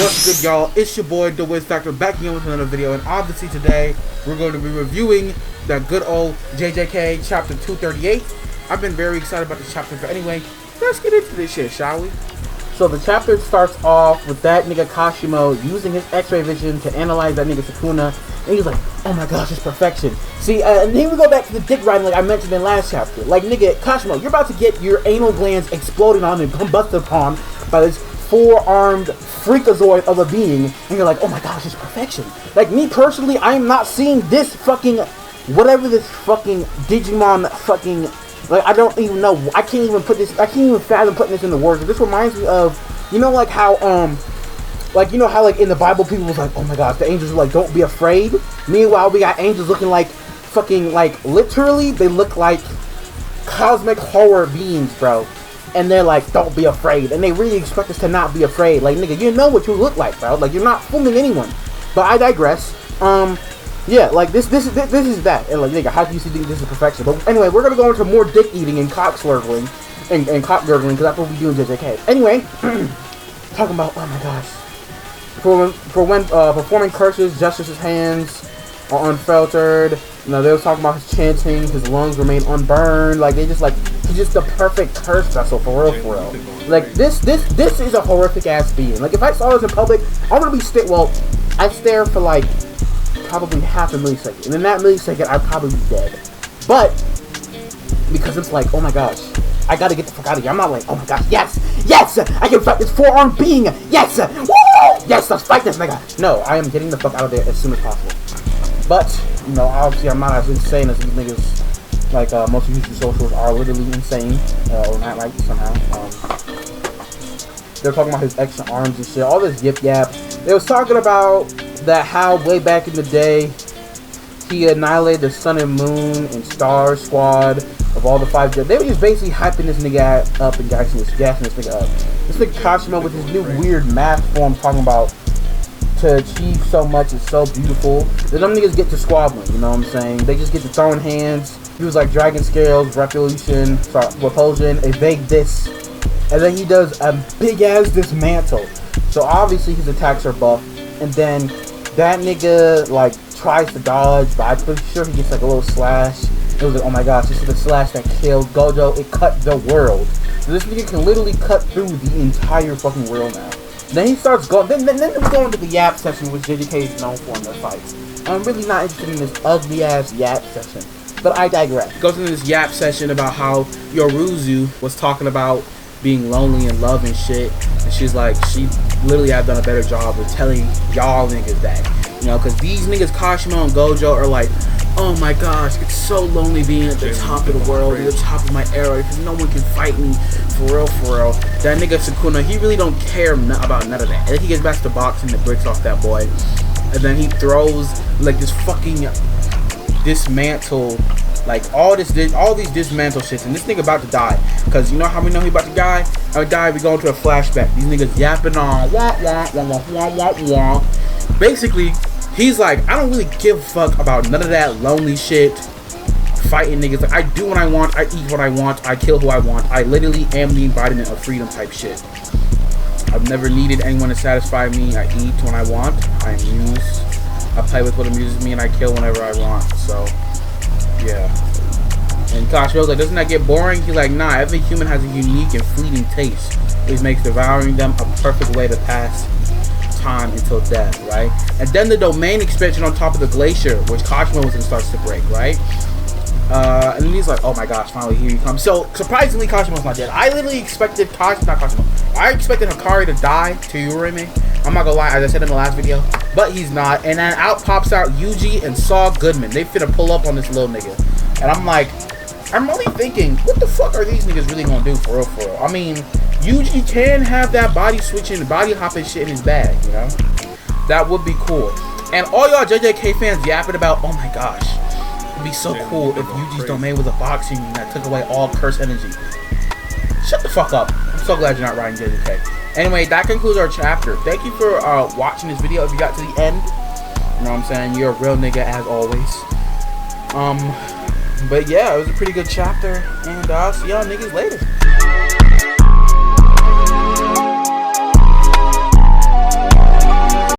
What's good, y'all? It's your boy The Wiz Factor back again with another video, and obviously today we're going to be reviewing that good old JJK chapter 238. I've been very excited about this chapter, but anyway, let's get into this shit, shall we? So the chapter starts off with that nigga KASHIMO using his x-ray vision to analyze that nigga Sukuna, and he's like, oh my gosh, it's perfection. See, and here we go back to the dick riding like I mentioned in last chapter. Like, nigga, KASHIMO, you're about to get your anal glands exploded on and combusted upon by this four-armed freakazoid of a being, and you're like, oh my gosh, it's perfection. Like, me personally, I am not seeing this fucking, whatever this fucking Digimon fucking, like, I don't even know, I can't even fathom putting this into words. This reminds me of, you know, like how, like, you know how, like, in the Bible, people was like, oh my gosh, the angels are like, don't be afraid. Meanwhile, we got angels looking like fucking, like, literally, they look like cosmic horror beings, bro. And they're like, don't be afraid. And they really expect us to not be afraid. Like, nigga, you know what you look like, bro. Like, you're not fooling anyone. But I digress. Yeah, like, this is that. And, like, nigga, how do you see this is perfection? But anyway, we're gonna go into more dick eating and cock slurgling. And cock gurgling, because that's what we do in JJK. Anyway, talking about, oh my gosh. For when performing curses, Justice's hands are unfiltered. You know, they were talking about his chanting, his lungs remain unburned. Like, they just, like, he's just the perfect curse vessel, for real. Like, this is a horrific ass being. Like, if I saw this in public, I'm gonna be I'd stare for, like, probably half a millisecond. And in that millisecond, I'd probably be dead. But, because it's like, oh my gosh, I gotta get the fuck out of here. I'm not like, oh my gosh, yes, I can fight this four-armed being, yes, woo, yes, let's fight this nigga. No, I am getting the fuck out of there as soon as possible. But, you know, obviously I'm not as insane as these niggas, like, most of Jujutsu socials are literally insane, or not like somehow. They're talking about his extra arms and shit, all this yip yap. They was talking about that how way back in the day, he annihilated the sun and moon and star squad of all the 5 They were just basically hyping this nigga up and gassing this nigga up. This nigga KASHIMO with his new weird math form talking about to achieve so much is so beautiful. Then them niggas get to squabbling, you know what I'm saying? They just get to throwing hands. He was like dragon scales, repulsion, evade this. And then he does a big ass dismantle. So obviously his attacks are buff. And then that nigga like tries to dodge, but I'm pretty sure he gets like a little slash. It was like, oh my gosh, this is the slash that killed Gojo. It cut the world. So this nigga can literally cut through the entire fucking world now. Then he starts going, then we go into the yap session, which JJK is known for in their fights. I'm really not interested in this ugly ass yap session, but I digress. Goes into this yap session about how Yoruzu was talking about being lonely and love and shit, and she's like, she literally have done a better job of telling y'all niggas that, you know, because these niggas KASHIMO and Gojo are like, oh my gosh, it's so lonely being at the top of the world, at the top of my era, because no one can fight me, for real. That nigga Sukuna, he really don't care about none of that. And then he gets back to boxing the bricks off that boy, and then he throws like this fucking dismantle, like all these dismantle shits, and this nigga about to die, because you know how we know he about to die? We go into a flashback. These niggas yapping on, basically. He's like, I don't really give a fuck about none of that lonely shit, fighting niggas. Like, I do what I want, I eat what I want, I kill who I want. I literally am the embodiment of freedom type shit. I've never needed anyone to satisfy me. I eat when I want, I amuse, I play with what amuses me, and I kill whenever I want. So, yeah. And KASHIMO's like, doesn't that get boring? He's like, nah, every human has a unique and fleeting taste, which makes devouring them a perfect way to pass time until death, right? And then the domain expansion on top of the glacier, which KASHIMO starts to break, right? And then he's like, oh my gosh, finally here he comes. So surprisingly, KASHIMO's not dead. I literally expected I expected Hikari to die to Urime. I'm not gonna lie, as I said in the last video, but he's not. And then out pops out Yuji and Saw Goodman. They finna pull up on this little nigga, and I'm like, I'm only thinking, what the fuck are these niggas really gonna do for real? I mean, Yuji can have that body switching, body hopping shit in his bag, you know? That would be cool. And all y'all JJK fans yapping about, oh my gosh, it'd be so cool if Yuji's domain was a boxing that took away all curse energy. Shut the fuck up. I'm so glad you're not riding JJK. Anyway, that concludes our chapter. Thank you for watching this video. If you got to the end, you know what I'm saying? You're a real nigga as always. But yeah, it was a pretty good chapter, and I'll see y'all niggas later.